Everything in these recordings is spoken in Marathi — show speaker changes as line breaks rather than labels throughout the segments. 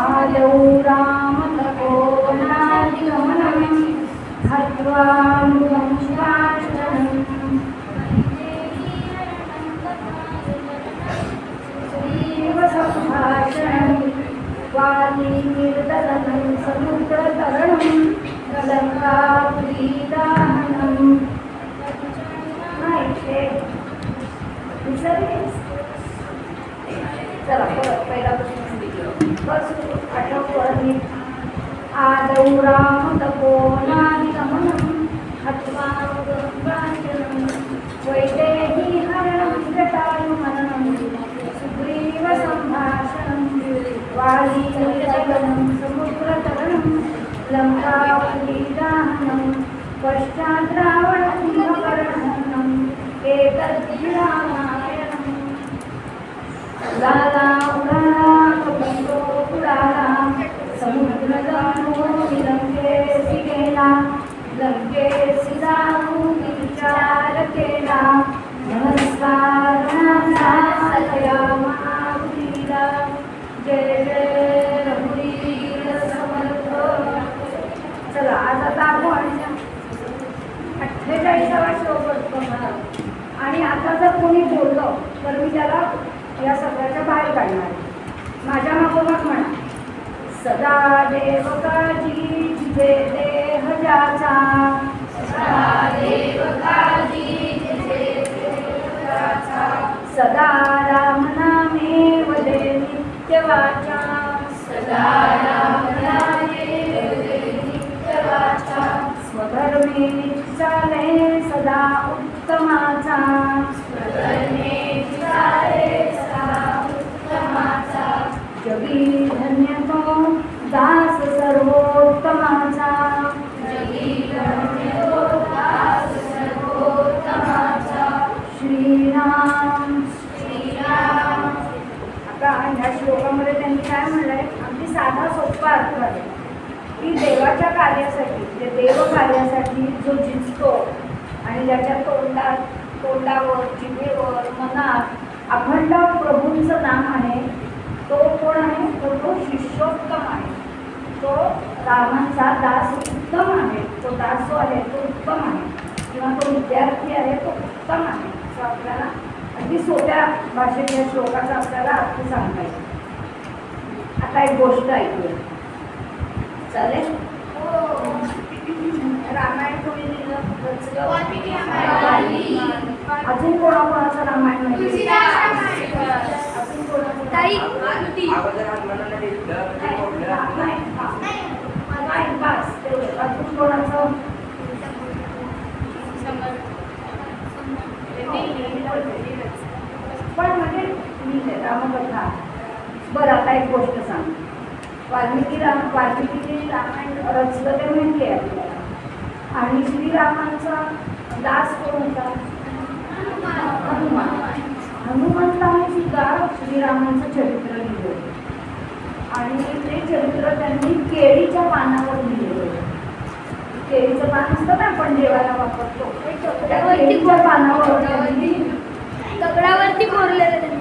आदौ रामतपोवनादिगमनं हत्वा मृगमुष्टाशनम् श्रीवसंभाषणं वालीर्दलनं समुद्रतरणं लङ्कापुरीदाहनं चला पहिल्यापासून बस आठवणी आदौ रामतपोवनादिगमनं हत्वा मृगमुष्टाशनं वैदेही हरणं जटायुमननं सुग्रीवसंभाषणं वालीर्दलनं समुद्रतरणं लङ्कापुरीदाहनं पश्चात् रावणकुम्भकर्णहननम् एतद्धि रामायणम् लाला उडाला कपिलो उडाला समुद्रगानो लंकेसी गेला लंकेसी जाऊन विचार केला नमस्कारणाचा सया महावीरा जय जय रघुवीर समर्थ. चला आज आता आपण 48वा श्लोक बघणार आणि आता जर कोणी बोललं तर मी त्याला या सगळ्याच्या बाहेर काढणार. माझ्या मागोमाग म्हणा सदा देव काळजी जिथे देह ज्याचा सदा देव काळजी जिथे देह ज्याचा सदा राम नामे वदे नित्य वाचा सदा राम नामे वदे नित्य वाचा स्वधर्मे चाले सदा उत्तमाचा स्वधर्मे चाले सदा उत्तमाचा जगी धन्य तो दास सर्वोत्तमाचा जगी धन्य तो दास सर्वोत्तमाचा श्रीराम श्रीराम. आता ह्या श्लोकामध्ये त्यांनी काय म्हणलंय अगदी साधा सोपा अर्थ आहे की देवाच्या कार्यासाठी जे देव कार्यासाठी जो झिजतो आणि ज्याच्या तोंडावर जिभेवर मनात अखंड प्रभूंचं नाम आहे तो कोण आहे तो शिष्योत्तम आहे. तो रामांचा दास उत्तम आहे. तो दास जो आहे तो उत्तम आहे किंवा तो विद्यार्थी आहे तो उत्तम आहे असं आपल्याला अगदी सोप्या भाषेत या श्लोकाचा आपल्याला अर्थ सांगता येईल. आता एक गोष्ट ऐकूया चालेल. रामायण कोणी लिहिलं अजून कोणाकोणाचं रामायण माहिती अजून कोणाचं अजून कोणाचं पण म्हणजे रामकथा. बरं आता एक गोष्ट सांग. वाल्मिकीने रामायण रचलं ते माहिती आहे आपल्याला आणि श्रीरामांचा दास कोण होता हनुमान. हनुमंतांनी सुद्धा श्रीरामांचं चरित्र लिहिलं आणि ते चरित्र त्यांनी केळीच्या पानावर लिहिलेलं होतं. केळीचं पान असतं ना आपण जेवायला वापरतो केळीच्या पानावर
दगडावरती कोरलेलं त्यांनी.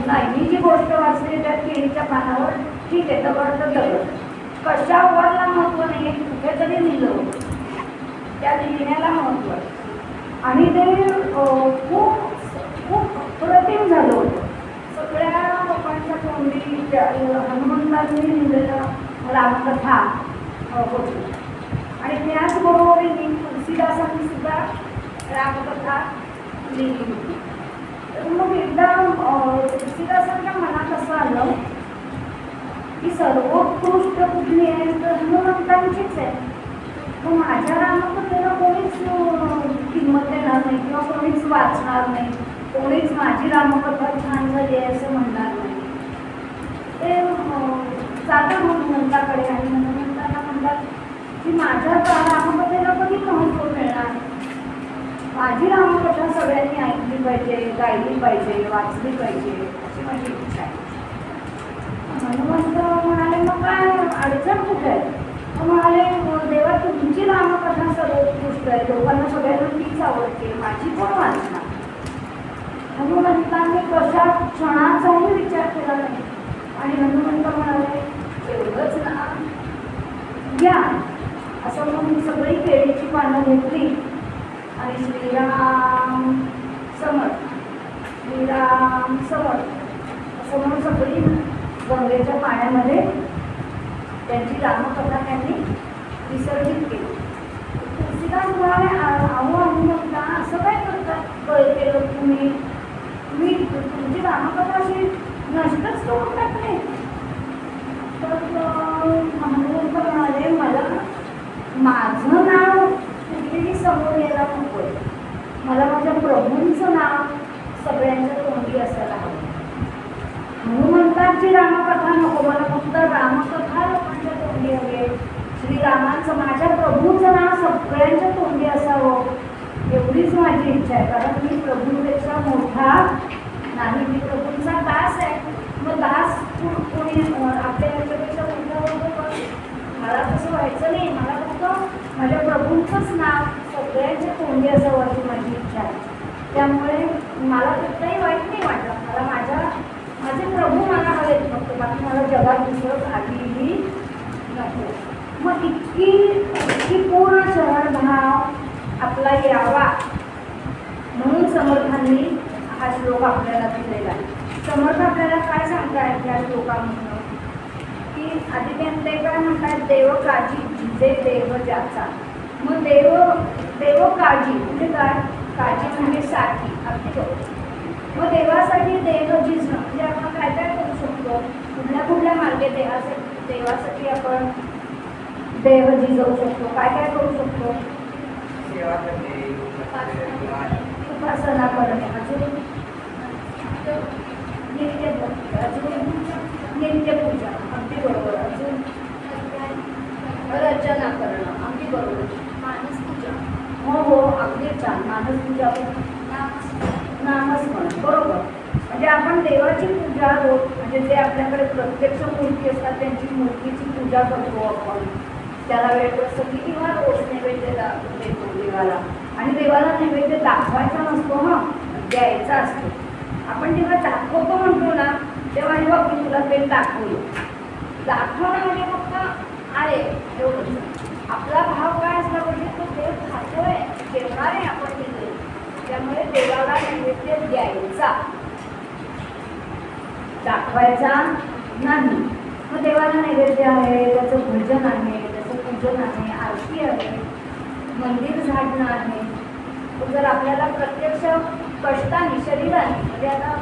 नाही मी जी गोष्ट वाचली त्या केळीच्या पानावर ठीक आहे दगड कशावरला महत्व नाही कुठे तरी लिहिलं होतं त्या लिहिण्याला महत्व आहे आणि ते खूप खूप अप्रतिम झालं होतं. सगळ्या लोकांच्या तोंडी हनुमंतांनी लिहिलेलं रामकथा होती आणि त्याचबरोबरीने तुलसीदासांनी सुद्धा रामकथा लिहिली होती. तर मग एकदा तुलसीदासांच्या मनात असं आलं की सर्वोत्कृष्ट कुठली आहे तर हनुमंतांचीच आहे. मग माझ्या रामकथेला कोणीच किंमत देणार नाही किंवा कोणीच वाचणार नाही कोणीच माझी रामकथा छान झाली आहे असं म्हणणार नाही. ते जातात हनुमंताकडे आणि हनुमंतांना म्हणतात की माझ्या रामकथेला कधी महत्त्व मिळणार. माझी रामकथा सगळ्यांनी ऐकली पाहिजे गायली पाहिजे वाचली पाहिजे अशी माझी इच्छा आहे. हनुमंत म्हणाले मग काय अडचण कुठे आहे. म्हणाले देवा तुमची रामकथा सर्वोत्कृष्ट आहे लोकांना सगळ्यांना तीच आवडते माझी कोण वाचणार. हनुमंतांनी कशा क्षणाचाही विचार केला नाही आणि हनुमंत म्हणाले घेतली आणि श्रीराम समर्थ, श्रीराम समर्थ असं म्हणून सगळी गंगेच्या पाण्यामध्ये त्यांची रामकथा त्यांनी विसर्जित केली. तुलसीदास म्हणाले, अहो म्हणता असं काय करतात केलं तुम्ही तुमची रामकथा अशी नष्टच करून टाकले. तर महादेव म्हणाले, मला माझं नाव कुठेही समोर यायला नको आहे, मला माझ्या प्रभूंचं नाव सगळ्यांच्या तोंडी असायला हवं. म्हणून म्हणतात की रामकथा नको, मला फक्त रामकथा लोकांच्या तोंडी हवे, श्रीरामांचं माझ्या प्रभूंचं नाव सगळ्यांच्या तोंडी असावं एवढीच माझी इच्छा आहे. कारण मी प्रभूंपेक्षा मोठा नाही, मी प्रभूंचा दास आहे. मग दास कोणी आपल्या याच्यापेक्षा मोठा होतो, पण मला तसं व्हायचं नाही. मला फक्त माझ्या प्रभूंचंच नाव सगळ्यांच्या तोंडी असावं अशी माझी इच्छा आहे. त्यामुळे मला कुठलंही वाईट नाही वाटलं. मला माझे प्रभू मला हवेत, फक्त बाकी मला जगात दुसरं काहीही नको. मग इतकी पूर्ण शरणभाव आपला यावा म्हणून समर्थांनी हा श्लोक आपल्याला दिलेला आहे. समर्थ आपल्याला काय सांगतायत या श्लोकामधून की आधी ते काय म्हणतात, देव काळजी जिजे देव ज्याचा. मग देव काळजी म्हणजे काय, काळजी म्हणजे साठी, अगदी बरोबर. मग देवासाठी देव झिजणं म्हणजे आपण काय काय करू शकतो, कुठल्या मार्गे देवासाठी आपण देव झिजवू शकतो, काय काय करू शकतो, उपासना करणे, अजून नित्यपूजा, अगदी बरोबर. अजून रचना करणं, अगदी बरोबर. मानसपूजा, हो अगदी छान. मानसपूजा, नामस्मरण, बरोबर. म्हणजे आपण देवाची पूजा म्हणजे जे आपल्याकडे प्रत्यक्ष मूर्ती असतात त्यांची मूर्तीची पूजा करतो आपण, त्याला वेळप्रसंगी किंवा रोज नैवेद्य देतो देवाला. आणि देवाला नैवेद्य दाखवायचा नसतो, द्यायचा असतो. आपण जेव्हा दाखवतो म्हणतो ना, तेव्हा जेव्हा मी तुला ते दाखवलं, दाखवणं म्हणजे फक्त आहे एवढंच. आपला भाव काय असला पाहिजे, तो देव खातोय, जेवणार आहे आपण तिथे. त्यामुळे देवाला नैवेद्य द्यायचा, दाखवायचा नाही. मग देवाला नैवेद्य आहे, त्याचं भजन आहे, त्याचं पूजन आहे, आरती आहे, मंदिर झाडणं आहे. जर आपल्याला प्रत्यक्ष कष्टाने शरीराने, म्हणजे आता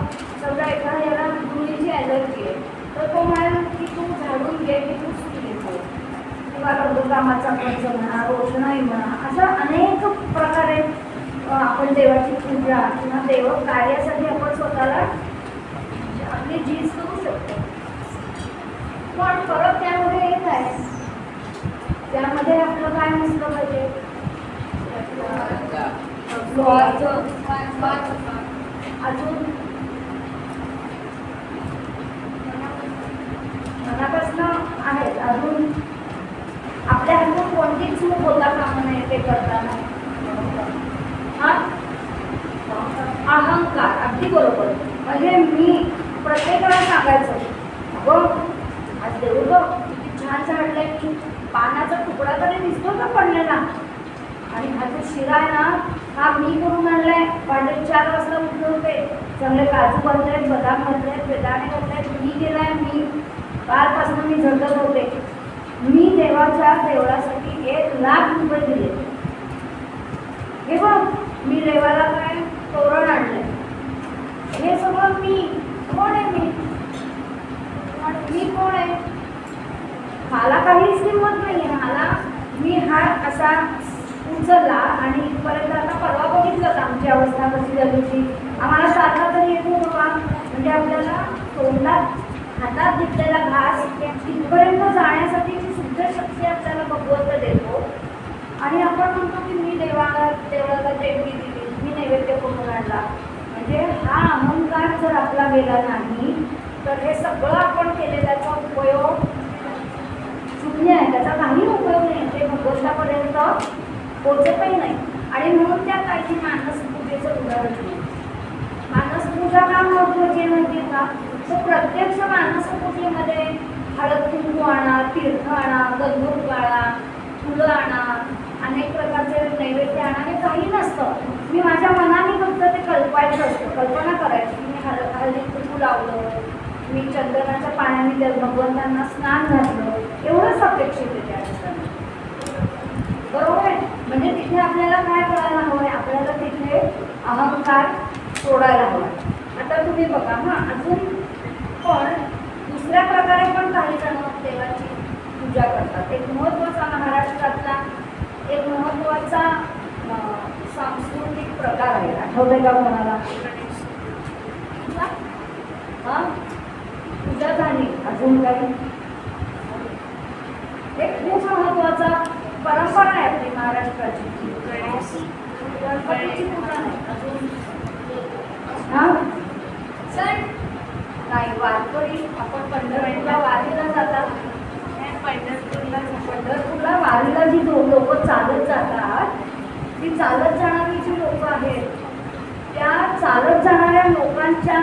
समजा एखाद्या याला धुळीची ॲलर्जी आहे, तर तो म्हणाल की तू झाडून घे, की तू सुटी घेतो, किंवा रंगकामाचा खर्च म्हणा, रोषणाई म्हणा, अशा अनेक प्रकारे आपण देवाची पूजा किंवा देव कार्यासाठी आपण स्वतःला आपली झीज करू शकतो. पण परत त्यामध्ये येत आहे, त्यामध्ये आपलं काय नसलं पाहिजे, अजून मनापासून आहेत, अजून आपल्या हातून कोणती चूक होता कामा नये ते करताना. अहंकार, अगदी बरोबर. म्हणजे मी प्रत्येकाला सांगायचं, अगं आज देऊ गं किती छान झाडलंय, की पानाचा तुकडा तरी दिसतो का पडलेला, आणि हा जो शिरा आहे ना, हा मी करून आणलाय. पहाटे 4 वाजता उठले होते, चांगले काजू घातलेत, बदाम घातलेत, बेदाणे घातलेत, मी केलाय. मी कालपासून मी झटत होते, मी देवाच्या देवळासाठी 1 लाख रुपये दिले. हे बघ, मी देवाला काय तोरण आणलंय, हे सगळं मी कोण आहे, मी कोण आहे, मला काहीच किंमत नाही. मला मी हात असा उचलला आणि इथपर्यंत. आता परवा बघितलं आमची अवस्था कशी झाली होती, आम्हाला साधा तरी येतो होता. म्हणजे आपल्याला तोंडात हातात घेतलेला घास इथपर्यंत जाण्यासाठीची सुद्धा शक्ती आपल्याला भगवंत देतो. आणि आपण म्हणतो की मी देवाला देवळाला देणगी दिली, मी नैवेद्य करून आणला. म्हणजे हा अहंकार जर आपला गेला नाही तर हे सगळं आपण केलेल्याचा उपयोग शून्य आहे, त्याचा काही उपयोग नाही, ते भगवंतापर्यंत पोचतही नाही. आणि म्हणून त्या काही मानसपूजेचं उदाहरण दिलं. मानसपूजा का महत्त्वाची माहिती आहे का, तर प्रत्यक्ष मानसपूजेमध्ये हळद कुंकू आणा, तीर्थ आणा, गंधूर आणा, फुलं आणा, अनेक प्रकारचे नैवेद्य आणा, हे काही नसतं. मी माझ्या मनाने फक्त ते कल्पायचं असतं, कल्पना करायची. मी हळदी कुंकू लावलं, मी चंदनाच्या पाण्याने त्या भगवंतांना स्नान घातलं, एवढंच अपेक्षित आहे त्या ठिकाणी. बरोबर आहे. म्हणजे तिथे आपल्याला काय करायला हवं आहे, आपल्याला तिथे अहंकार सोडायला हवा. आता तुम्ही बघा अजून पण दुसऱ्या प्रकारे पण काही जण देवाची पूजा करतात. एक महत्त्वाचा महाराष्ट्रातला एक महत्त्वाचा सांस्कृतिक प्रकार आहे, आठवतंय का कोणाला? पूजा झाली. अजून काही एक खूप महत्त्वाचा परंपरा आहे आपली महाराष्ट्राची, गणपतीची पूजा नाही. अजून नाही, वारकरी आपण पंढरपूरला वारीला जातात. पंढरपूरला वारीला जी लोक चालत जातात, ती चालत जाणारी जी लोक आहेत, त्या चालत जाणाऱ्या लोकांच्या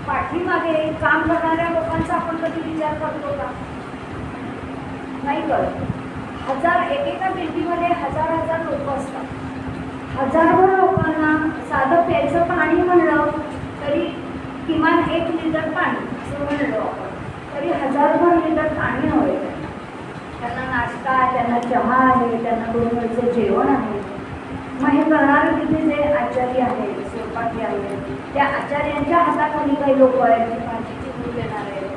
पाठीमागे काम करणाऱ्या लोकांचा आपण कधी विचार करतो का? नाही करत. एकेका दिंडीमध्ये हजार लोक असतात. हजारभर लोकांना साधं प्यायचं पाणी म्हणलं तरी किमान 1 लिटर पाणी असं म्हणलं आपण तरी हजारभर लिटर पाणी हवे. त्यांना नाश्ता आहे, त्यांना चहा आहे, त्यांना 2 वेळचं जेवण आहे. मग हे करणारे तिथे जे आचार्य आहेत, स्वयंपाकी आहेत, त्या आचार्यांच्या हाताखाली काही लोक आहेत जे भाजीची दूध देणारे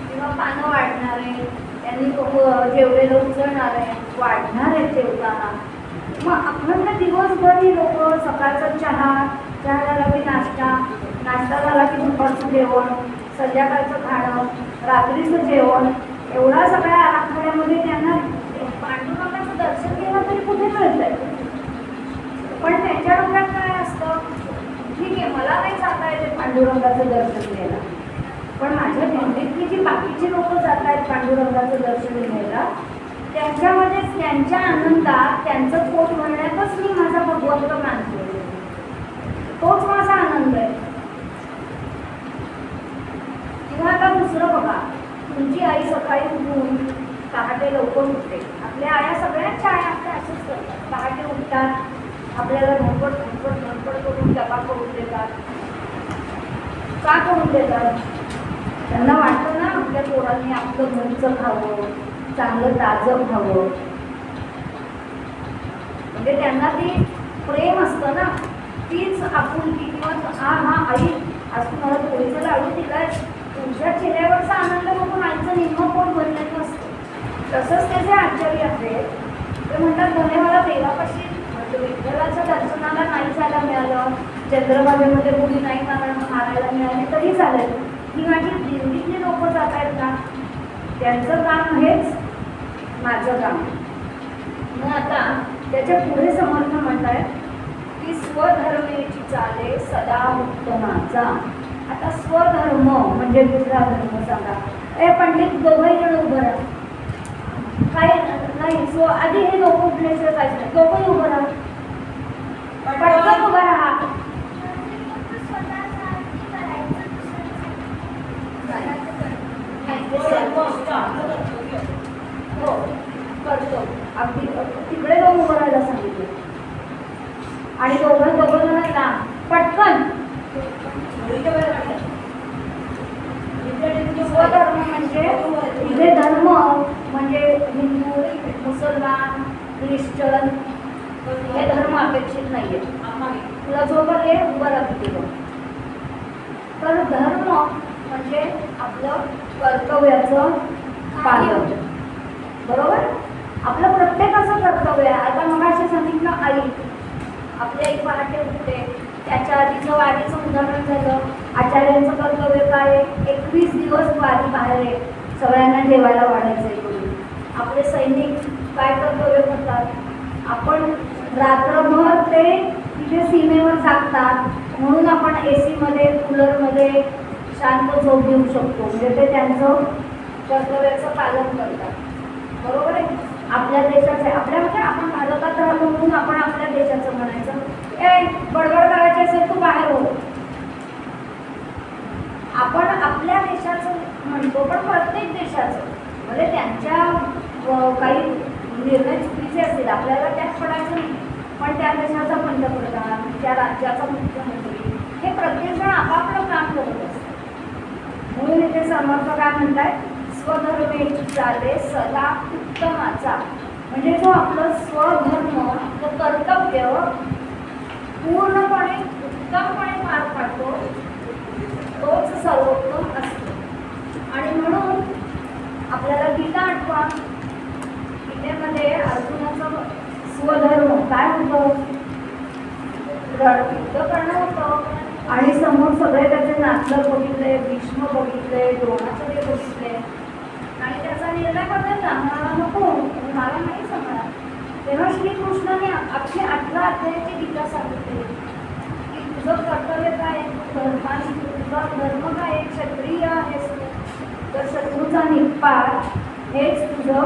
किंवा पानं वाढणारे, त्यांनी जेवलेलं उचलणार आहे, वाढणार आहेत जेवताना. मग अखंड दिवसभर ही लोक सकाळचा चहा झाला की नाश्ता झाला की दुपारचं जेवण, संध्याकाळचं खाणं, रात्रीचं जेवण, एवढा सगळ्या आराखड्यामध्ये त्यांना पांडुरंगाचं दर्शन घ्यायला तरी कुठे मिळतंय. पण त्यांच्या डोक्यात काय असतं, ठीक आहे मला नाही जाता येते पांडुरंगाचं दर्शन घ्यायला, पण माझ्या दिंडीतली जी बाकीची लोक जात आहेत पांडुरंगाचं दर्शन घ्यायला, त्यांच्यामध्येच त्यांच्या आनंदात त्यांचं पोट भरण्यातच मी माझा भगवंत मानतो. तोच माझा आनंद आहे. किंवा आता दुसरं बघा, तुमची आई सकाळी उठून पहाटे लवकर उठते. आपल्या आया सगळ्यांच्या आया आपल्या असंच करतात, पहाटे उठतात, आपल्याला धडपड करून डबा करून देतात. का करून देतात? त्यांना वाटतं ना आपल्या पोरांनी आपलं घरचं खावं, चांगलं ताजं खावं. म्हणजे त्यांना ती प्रेम असतं ना, तीच आपुलकी. किंवा हा आई आज तुम्हाला पोळीचा लाडू दिलाय, तुमच्या चेहऱ्यावरचा आनंद बघून आईचं निम्म पोट भरलेलं असतं. तसंच ते जे आचार्य आहेत ते म्हणतात, भले मला देवापाशी विठ्ठलाच्या दर्शनाला नाही जायला मिळालं, चंद्रभागेमध्ये मुली नाही मारायला मिळाली तरी चालेल, ही माझी दिंडीतली लोक जात आहेत ना, त्यांचं काम हेच माझं काम. मग आता त्याच्या पुढे समर्थ म्हणतायत की स्वधर्मेची चाले सदा उत्तमाचा. आता स्वधर्म म्हणजे दुसरा धर्म सांगा. पंडित दोघंही जण उभं राहा. काय नाही, आधी हे लोक उठल्याशिवाय काहीच नाही, दोघंही उभं राहा, पटकन उभं राहा. हो करतो, अगदी तिकडे जाऊन उभं राहायला सांगितलं. आणि दोघं जण पटकन. स्वधर्म म्हणजे तुझे धर्म म्हणजे हिंदू, मुसलमान, ख्रिश्चन हे धर्म अपेक्षित नाहीये. तुला जोवर हे उभं राहते. तर धर्म म्हणजे आपलं कर्तव्याचं पालन. बरोबर? आपलं प्रत्येकाचं कर्तव्य आहे. आता मगाशी सांगितलं, आई आपली आई पहाटे उठते, त्याच्या आधीचं वारीचं उदाहरण झालं. आचार्यांचं कर्तव्य काय? 21 दिवस वारी बाहेर आहे, सगळ्यांना जेवायला वाढायचं आहे करून. आपले सैनिक काय कर्तव्य करतात? आपण रात्रभर ते तिथे सीमेवर जागतात, म्हणून आपण AC मध्ये, कूलरमध्ये शांत झोप घेऊ शकतो. म्हणजे ते त्यांचं कर्तव्याचं पालन करतात. बरोबर आहे? आपल्या देशाचं, आपल्या म्हणजे आपण भारतात राहतो म्हणून आपण आपल्या देशाचं म्हणायचं. बडबड करायची असेल तू बाहेर हो. आपण आपल्या देशाचं म्हणतो, पण प्रत्येक देशाचं म्हणजे त्यांच्या काही निर्णय चुकीचे असतील आपल्याला त्यात पडायचं नाही, पण त्या देशाचा पंतप्रधान, त्या राज्याचा मुख्यमंत्री हे प्रत्येकजण आपापलं काम करत असतात. म्हणून इथे समर्थ काय म्हणतात, स्वधर्मेची चाले सदा उत्तमाचा, म्हणजे जो आपलं स्वधर्म, आपलं कर्तव्य पूर्णपणे उत्तमपणे पार पाडतो तोच सर्वोत्तम असतो. आणि म्हणून आपल्याला गीता आठवा, गीतेमध्ये अर्जुनाचं स्वधर्म काय होतं, युद्ध करणं होतं. आणि समोर सगळे त्याचे नातलग बघितले, भीष्म बघितले, द्रोणाचार्य बघितले आणि त्याचा निर्णय बदलला, मला नको, मला नाही समजणार. तेव्हा श्रीकृष्णाने अख्खी 18 अध्यायाची गीता सांगितली की तुझं कर्तव्य काय, तुझा धर्म काय, क्षत्रिय आहेस तर शत्रूचा निपात हेच तुझं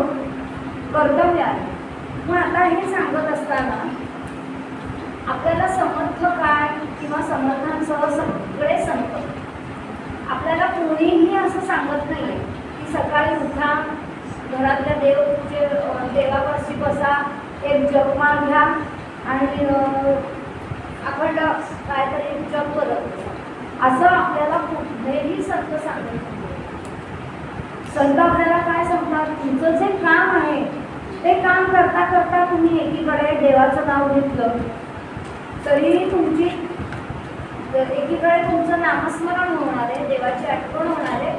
कर्तव्य आहे. मग आता हे सांगत असताना आपल्याला समर्थ काय किंवा समर्थांसह सगळे संत, आपल्याला कोणीही असं सांगत नाही की सकाळी उठा, घरातल्या देवापाशी बसा, एक जपमाळ घ्या आणि अखंड काहीतरी जप करत बसा, असं आपल्याला कुठलेही संत सांगत नाही. संत आपल्याला काय सांगतात, तुमचं जे काम आहे ते काम करता करता तुम्ही एकीकडे देवाचं नाव घेतलं तरीही तुमची एकीकडे तुमचं नामस्मरण होणार आहे, देवाची आठवण होणार आहे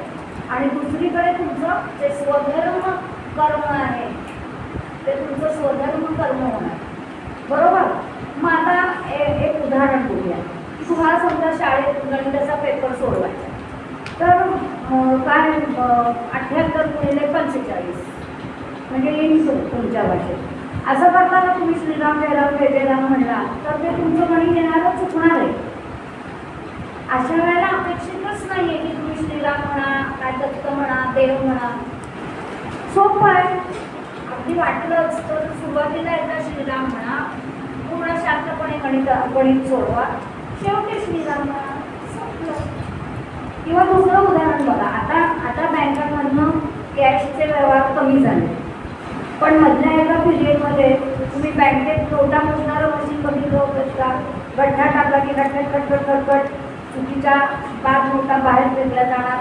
आणि दुसरीकडे तुमचं जे स्वधर्म कर्म आहे ते तुमचं स्वधर्म कर्म होणार, बरोबर. मग आता एक उदाहरण बघूया की तुम्हाला समजा शाळेत गणिताचा पेपर सोडवायचा तर काय 78 गुणिले 45 म्हणजे येईल तुमच्या भाषेत. असं करताना तुम्ही श्रीराम जय राम जय जय राम म्हणला तर ते तुमचं गणित येणारं चुकणार आहे. अशा वेळेला अपेक्षितच नाही आहे की तुम्ही श्रीराम म्हणा, काय दत्त म्हणा, देव म्हणा. सोपं आहे, अगदी वाटलंच तर सुरुवातीला एकदा श्रीराम म्हणा, पूर्ण शांतपणे गणित सोडवा, शेवटी श्रीराम म्हणा, संपलं. किंवा दुसरं उदाहरण बघा, आता बँकांमधनं कॅशचे व्यवहार कमी झाले, पण मधल्या एका पिरियडमध्ये तुम्ही बँकेत नोटा मोजणारं मशीन बघितलं होतं का, गड्डा टाकला की खटखट खटखट खटखट चुकीच्या 5 नोटा बाहेर फेकल्या जाणार,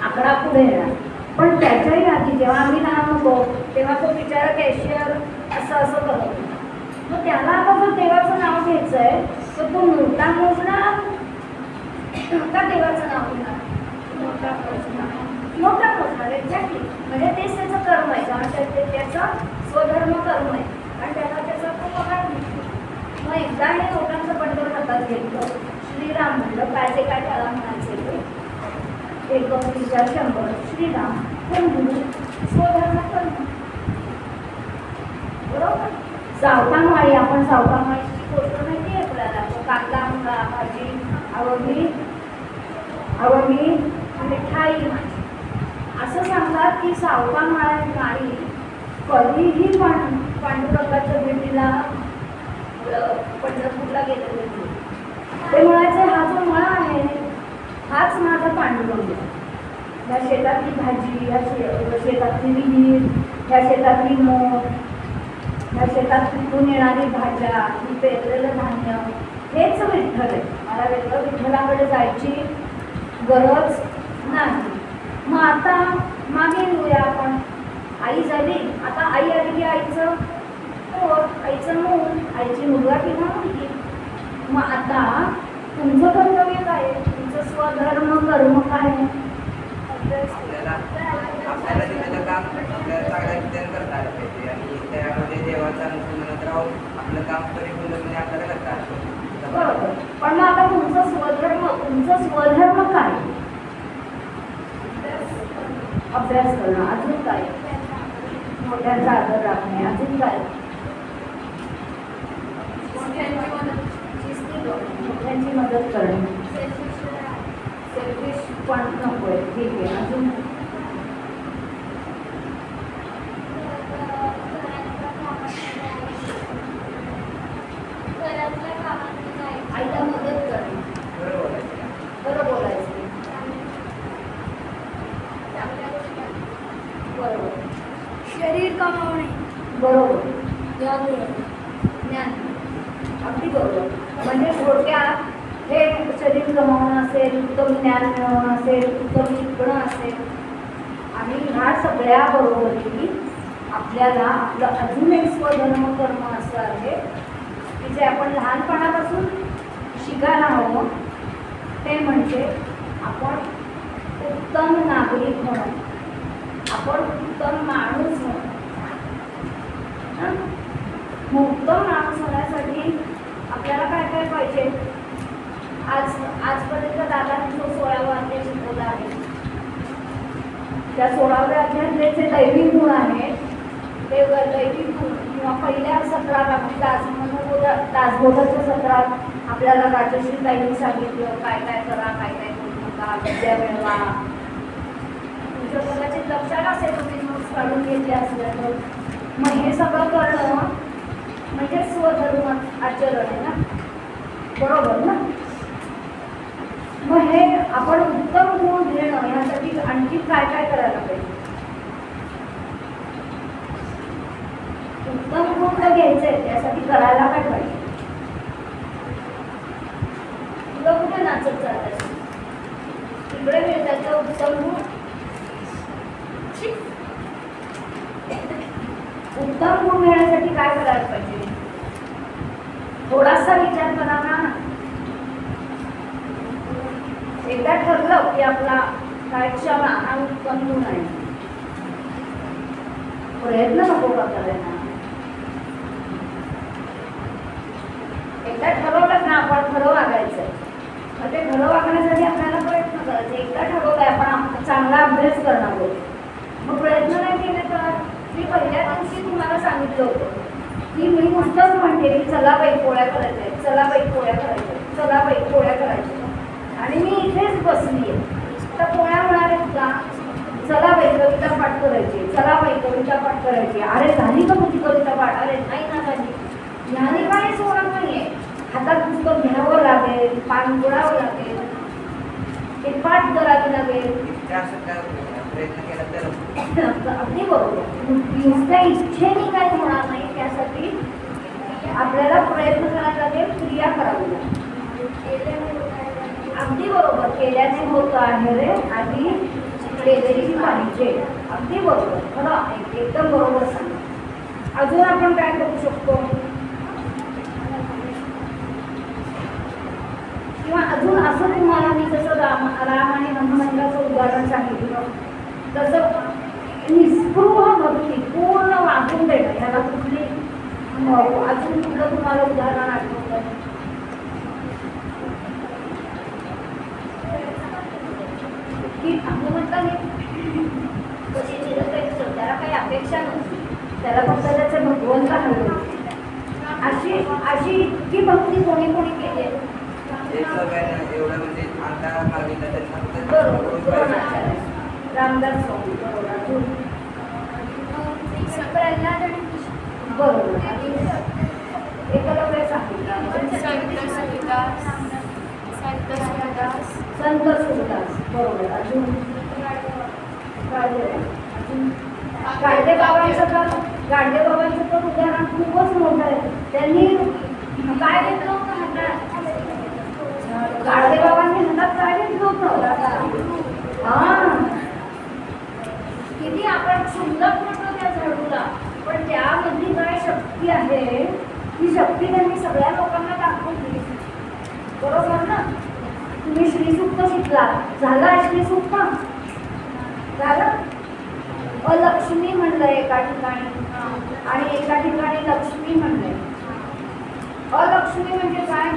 आकडा पुढे येणार. पण त्याच्याही आधी जेव्हा आम्ही लहान होतो तेव्हा तो बिचारा कॅशियर असं करत होता. मग त्याला आता जर देवाचं नाव घ्यायचं आहे तर तो नोटा मोजणार का देवाचं नाव घेणार, नोटा मोजणार. एक्झॅक्टली, म्हणजे तेच त्याचं कर्म आहे, कारण त्याचं स्वधर्म कर्म आहे आणि त्याचा तो पगार मिळतो. मग एकदा हे नोटांचं बंडल हातात घेतलं, श्रीराम म्हणलं, पाहिजे काय त्याला म्हणायचे ते 1, 2, 3, 4, 100 श्रीराम कोण म्हणून स्वधर्म कर्म, बरोबर. सावकामाळी, आपण सावकामाळीची गोष्ट माहिती आहे आपल्याला, कांदा म्हणा, भाजी आवडली मिठाई माझी, असं सांगतात की सावकामाळी कधीही पांडुरंगाच्या भेटीला पंढरपूरला गेलेले नाही. ते म्हणायचे हा जो मळा आहे हाच माझा पांडुरंग, ह्या शेतातली भाजी, ह्या शेतातली विहीर, ह्या शेतातली मोठ, ह्या शेतात पिकून येणारी भाज्या, ही पेरलेलं धान्य हेच विठ्ठल आहे. मला वेगळं विठ्ठलाकडे जायची गरज नाही. मग आता मागे येऊया आपण, आई झाली, आता आई आली की आईचं पोट, आईचं मूल, आईची मुलगा किंवा मुलगी. मग आता तुमचं कर्तव्य काय आहे, तुमचं स्वधर्म कर्म काय आहे,
आपल्याला दिलेलं काम आपल्याला चांगल्या रीतीने करता आलं पाहिजे आणि त्यामध्ये देवाचा अनुसंधानात राहून आपलं काम परिपूर्णपणे आपल्याला करता आलं पाहिजे,
बरोबर. पण मग आता तुमचं स्वधर्म काय, अभ्यास करणं, अजून काय, मोठ्यांचा आदर राखणे, अजून काय, मोठ्यांची मदत करणे, सेल्फिश पण नको आहे, ठीक आहे. अजून आईला मदत करणे, बरं बोलायचं, बरोबर.
शरीर कमावणे,
बरोबर,
ज्ञान मिळवणे.
ज्ञान, अगदी बरोबर. म्हणजे थोडक्यात हे शरीर गमावणं असेल, उत्तम ज्ञान मिळवणं असेल, उत्तम शिकणं असेल, आणि ह्या सगळ्या बरोबरी आपल्याला आपलं अजून एक स्वधर्म कर्म असं आहे की जे आपण लहानपणापासून शिकायला हवं, ते म्हणजे आपण उत्तम नागरिक म्हणून, आपण उत्तम माणूस म्हणून. उत्तम माणूस होण्यासाठी आपल्याला काय काय पाहिजे? आजपर्यंत दादांनी जो 16वा अध्याय शिकवला आहे, त्या 16व्या अध्यायातले जे दैविक गुण आहेत, ते दैविक गुण किंवा पहिल्या सत्रात आपली दासबोधाच्या सत्रात आपल्याला राजश्री ताईंनी सांगितलं काय काय करा, काय काय करू नका, विद्या मिळवा. तुमच्या कदाचित लक्षात असेल, तुम्ही नोट्स काढून घेतले असल्या तर. मग हे सगळं करणं म्हणजे स्वधर्म आचरण आहे ना, बरोबर ना? मग हे आपण उत्तम गुण घेणं यासाठी आणखी काय काय करायला पाहिजे? उत्तम गुण तर घ्यायचे, त्यासाठी करायला काय पाहिजे? तुला कुठे नाचत चालत तिकडे मिळतात का उत्तम गुण? उत्तम गुण मिळण्यासाठी काय करायला पाहिजे? थोडासा विचार करा ना. एकदा ठरलं की आपला काय क्षमा हा उत्तम गुण आहे, प्रयत्न नको का करायला? एकदा ठरवलं ना आपण खरं वागायचंय, मग ते खरं वागण्यासाठी आपल्याला प्रयत्न करायचे. एकदा ठरवलंय आपण चांगला अभ्यास करणार आहोत, मग प्रयत्न नाही केले तर. मी पहिल्या दिवशी तुम्हाला सांगितलं होतं की मी नुसतंच म्हणते की चला बाई पोळ्या करायच्या, चला बाई पोळ्या करायच्या, चला बाई पोळ्या करायच्या, आणि मी इथेच बसली आहे. तर पोळ्या होणार आहेत का? चला बाई कविता पाठ करायची, चला बाई कविता पाठ करायची. अरे झाली का तुझी कविता पाठ? अरे नाही ना झाली. ह्याने काहीच होणार नाहीये. हातात पुस्तक घ्यावं लागेल, पान जोडावं लागेल, ते पाठ करावी लागेल.
प्रयत्न केला तर
अगदी बरोबर. नुसत्या इच्छेने काही होणार नाही, त्यासाठी आपल्याला प्रयत्न करायला लागेल, क्रिया करावी लागेल. अगदी बरोबर. केल्याने होत आहे रे, आधी केलेली पाहिजे. अगदी बरोबर, खरं, एकदम बरोबर सांग. अजून आपण काय करू शकतो? किंवा अजून असं तुम्हाला मी जसं राम आणि हनुमंताचं उदाहरण सांगितलं तसं निस्पृह भक्ती पूर्ण वागून देणं, ह्याला कुठली अजून कुठलं तुम्हाला उदाहरण आठवतं? की हनुमंताने कशी निरपेक्ष, त्याला काही अपेक्षा नव्हती, त्याला फक्त त्याचे भगवंत हवे होते. अशी इतकी भक्ती कोणी कोणी केली?
एवढं म्हणजे आता मागितलं त्यांना
बरोबर, रामदास स्वामी, बरोबर, बरोबर. एकलव्य सांगितलं, संत सुरदास, बरोबर. अजून गाडगे बाबांचं तर उदाहरण खूपच मोठं आहे. त्यांनी काय घेतलं होतं हातात? गाडगे बाबांनी हातात काय घेतलं होतं? किती आपण सुंदर म्हणतो त्या झाडूला, पण त्यामध्ये काय शक्ती आहे, ती शक्ती त्यांनी सगळ्या लोकांना दाखवून दिली. बरोबर ना? तुम्ही श्रीसूक्त शिकला, झाला श्रीसूक्त झालं. अलक्ष्मी म्हणलंय एका ठिकाणी आणि एका ठिकाणी लक्ष्मी म्हणलंय. अलक्ष्मी म्हणजे काय?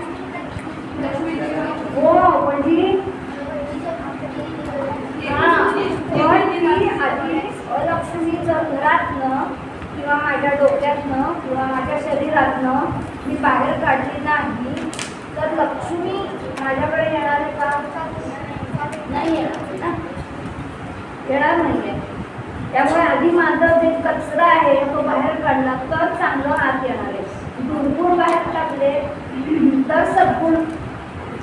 हो, म्हणजे आधी अलक्ष्मीचं घरातनं किंवा माझ्या डोक्यातनं किंवा माझ्या शरीरातनं मी बाहेर काढली नाही तर लक्ष्मी माझ्याकडे येणार आहे का? नाही येणार ना, येणार नाहीये. त्यामुळे आधी माझं जे कचरा आहे तो बाहेर काढला तर चांगलं आत येणार आहे. दुर्गुण बाहेर टाकले तर सद्गुण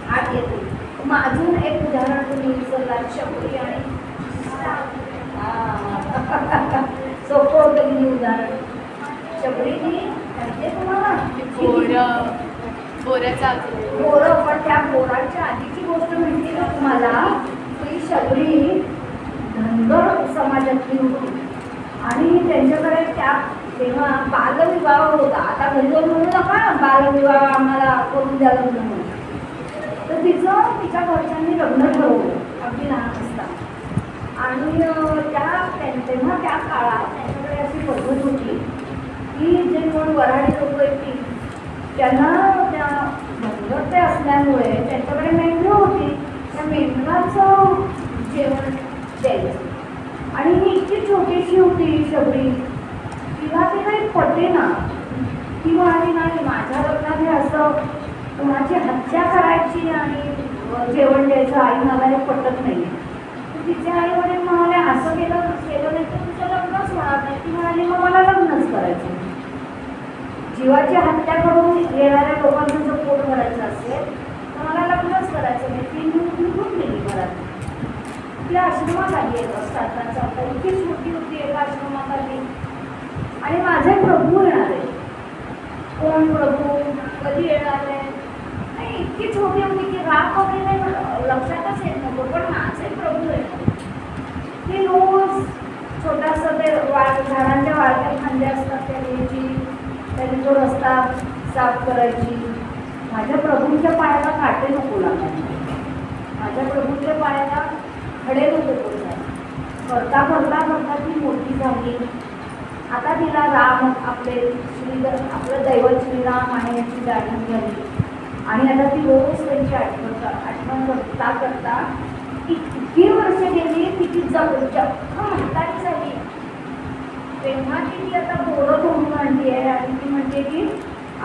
आत येते. मग अजून एक उदाहरण तुम्ही विसरलात, शबरी आणि सोपं होतं की उदाहरण.
बोऱ्याचा
बोरं, पण त्या बोराच्या आधीची गोष्ट म्हणते ना तुम्हाला, ती शबरी धनगर समाजातली होती आणि त्यांच्याकडे त्या तेव्हा बालविवाह होता. आता घरी जाऊन म्हणू नका बालविवाह आम्हाला करून द्यायला म्हणून. तर तिच्या घरच्यांनी लग्न ठरवलं अगदी लहान असताना. आणि तेव्हा त्या काळात त्यांच्याकडे अशी पद्धत होती की जे कोण वऱ्हाडी लोक येतील त्यांना त्या धनगरते असल्यामुळे त्यांच्याकडे मेंढरं होती, त्या मेंढराचं जेवण द्यायचं. आणि ही इतकी छोटीशी होती शबरी, तिला ते काही पटेना. ती म्हणाली नाही, माझ्या लग्नात हे असं कोणाची हत्या करायची आणि जेवण द्यायचं आई मला हे पटत नाही. तिचे आई वडील म्हणाले असं केलं नाही तर तुझं लग्नच होणार नाही. ती म्हणाली मग मला लग्नच करायचं. जीवाची हत्या करून येणाऱ्या लोकांचं जर पोट भरायचं असेल तर मला लग्नच करायचं नाही. ती निघून गेली घरात. ती आश्रमात आली आहे असतात इतकी छोटी होती एका आश्रमात आली. आणि माझे प्रभू येणार आहे. कोण प्रभू, कधी येणार आहे, नाही इतकी छोटी होती की राग वगैरे लक्षातच येत नव्हतं, पण माझे प्रभू येणार. ती रोज छोटासा ते झाडांच्या वाळक्या फांद्या असतात त्या घ्यायची, त्याने तो रस्ता साफ करायची. माझ्या प्रभूंच्या पायाला काटे नको लागायचे, माझ्या प्रभूंच्या पायाला खडे नको पोचायला. करता करता करता ती मोठी झाली. आता तिला राम आपलं दैवत श्रीराम आहे याची जाणीव झाली. आणि आता ती रोज त्यांची आठवण करता करता इतकी वर्ष गेली की ती म्हातारी झाली. तेव्हा ती आता बोरं तोडून आणली आहे आणि ती म्हणते की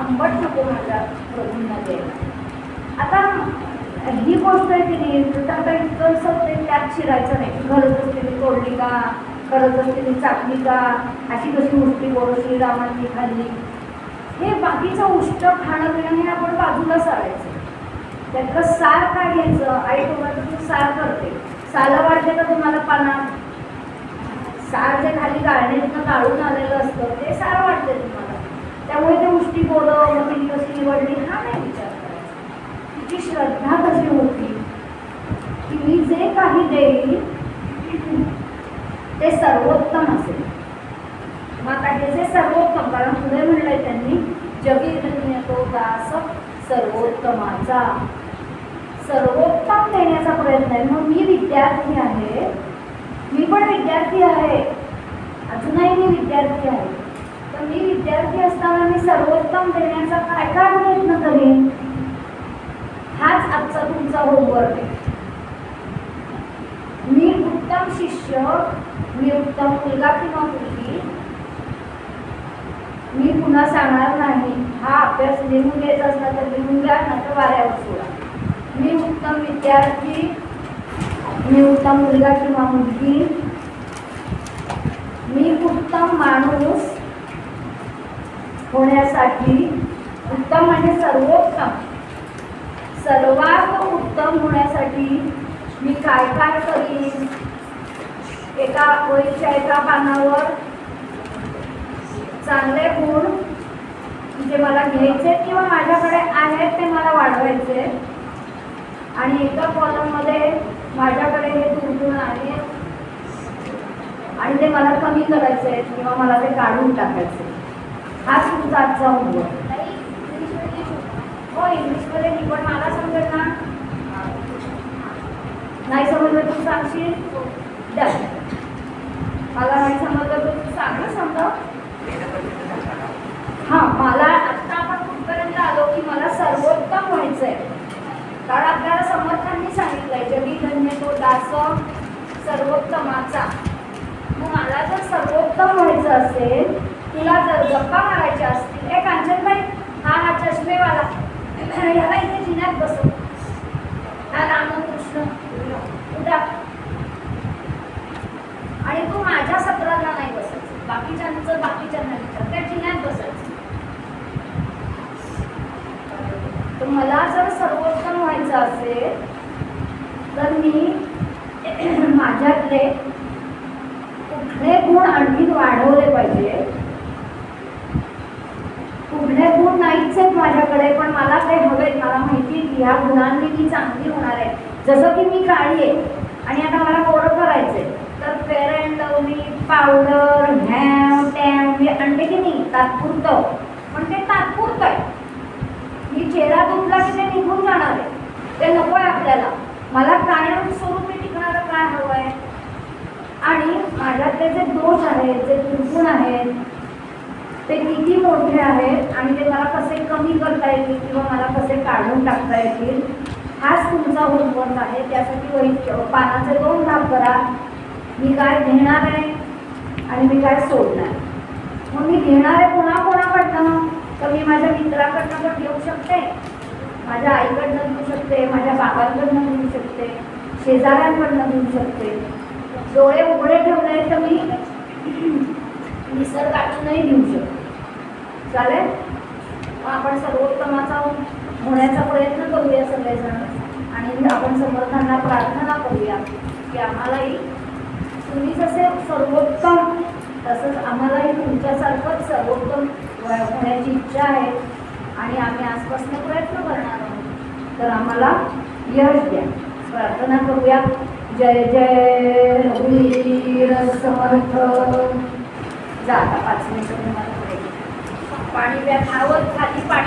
आंबट नको माझ्या प्रभूंना द्यायला. आता ही गोष्ट आहे की नाही, तर आता इतकंसं ते त्यात शिरायचं नाही की खरंच तिने तोडली का, खरंच तिने चाकली का, अशी कशी उष्टी बोरं श्रीरामांनी खाल्ली. हे बाकीचं उष्ट खाणं पिणं हे आपण बाजूला सारायचं. त्यातलं सार काय घ्यायचं, आई तुम्हाला तू सार करते. सालं वाटते का तुम्हाला पानात? सार जे खाली गाळणीतनं काढून आलेलं असतं ते सार वाटते तुम्हाला. त्यामुळे ते उष्टी बोरं मग तिने कशी निवडली हा नाही विचार करायचा. तिची श्रद्धा कशी होती की मी जे काही देईल ते सर्वोत्तम असेल. मग आता हे जे सर्वोत्तम, कारण पुढे म्हणलंय त्यांनी जगी तो दास सर्वोत्तमाचा, सर्वोत्तम देण्याचा प्रयत्न आहे. मग मी विद्यार्थी आहे, मी पण विद्यार्थी आहे, अजूनही मी विद्यार्थी आहे. तर मी विद्यार्थी असताना मी सर्वोत्तम देण्याचा काय काय प्रयत्न करेन. हाच आजचा तुमचा होमवर्क आहे. मी उत्तम शिष्य, मी उत्तम मुलगा किंवा मुलगी, मी पुन्हा सांगणार नाही. हा अभ्यास लिहून घ्यायचा असला तर लिहून घ्या, नंतर वाऱ्यावर सोडा. मी उत्तम विद्यार्थी, मी उत्तम मुलगा किंवा मुलगी, मी उत्तम माणूस होण्यासाठी, उत्तम म्हणजे सर्वोत्तम, सर्वात उत्तम होण्यासाठी मी काय काय करीन. एका वहीच्या एका पानावर चांगले गुण जे मला घ्यायचे किंवा माझ्याकडे आहेत ते मला वाढवायचे, आणि एका कॉलममध्ये माझ्याकडे हे दुर्गुण आहेत आणि ते मला कमी करायचे आहेत किंवा मला ते काढून टाकायचे. हाच तुमचा आजचा होमवर्क. हो इंग्लिशमध्ये मी पण मला समजेल ना. नाही समजलं तू सांगशील द्या. मला नाही समजलं तर तू सांग ना समजा. हां मला आत्ता आपण कुठपर्यंत आलो की मला सर्वोत्तम व्हायचं आहे. कारण आपल्याला समर्थांनी सांगितलंय जगी धन्य तो दास सर्वोत्तमाचा. मग मला जर सर्वोत्तम व्हायचं असेल, तुला जर गप्पा मारायच्या असतील, एक कांचनबाई हा चष्मेवाला ह्याला इथे जिन्यात बसव, हा रामकृष्ण उद्या, आणि तू माझ्या सत्राला नाही बसायचं, बाकीच्यांना विचार त्या जिन्यात बसायचं. तर मला जर सर्वोत्तम व्हायचं असेल तर मी माझ्यातले कुठले गुण आणखी वाढवले पाहिजे. कुठले गुण नाहीच आहेत माझ्याकडे, पण मला ते हवेत. मला माहिती की ह्या गुणांनी मी चांगली होणार आहे. जसं की मी काळी आहे आणि आता मला गोरं करायचंय, तर फेअर अँड लवली, पावडर, हॅम टॅम हे आणते की नाही तात्पुरतं, पण ते तात्पुरतं आहे. मी चेहरा धुतला की ते निघून जाणार आहे, ते नको आहे आपल्याला. मला कायम स्वरूपी टिकणारं काय हवं आहे. आणि माझ्यातले जे दोष आहेत, जे दुर्गुण आहेत, ते किती मोठे आहेत आणि ते मला कसे कमी करता येतील किंवा मला कसे काढून टाकता येतील, हाच तुमचा होमवर्क आहे. त्यासाठी पानाचे 2 भाग करा. मी काय घेणार आहे आणि मी काय सोडणार. मग मी घेणार आहे कोणाकोणाकडनं, तर मी माझ्या मित्राकडनं पण घेऊ शकते, माझ्या आईकडनं घेऊ शकते, माझ्या बाबांकडनं घेऊ शकते, शेजाऱ्यांकडनं घेऊ शकते. डोळे उघडे ठेवले तर मी निसर्गातूनही घेऊ शकते. चालेल. मग आपण सर्वोत्तमाचा होण्याचा प्रयत्न करूया सगळेजण आणि आपण समर्थांना प्रार्थना करूया की आम्हालाही तुम्ही जसे सर्वोत्तम तसंच आम्हालाही तुमच्यासारखंच सर्वोत्तम होण्याची इच्छा आहे आणि आम्ही आजपासून प्रयत्न करणार आहोत. तर आम्हाला यश द्या. प्रार्थना करूया. जय जय रघुवीर समर्थ. जा आता 5 मिनिटं तुम्हाला पाणी प्या. खावत खाली पाणी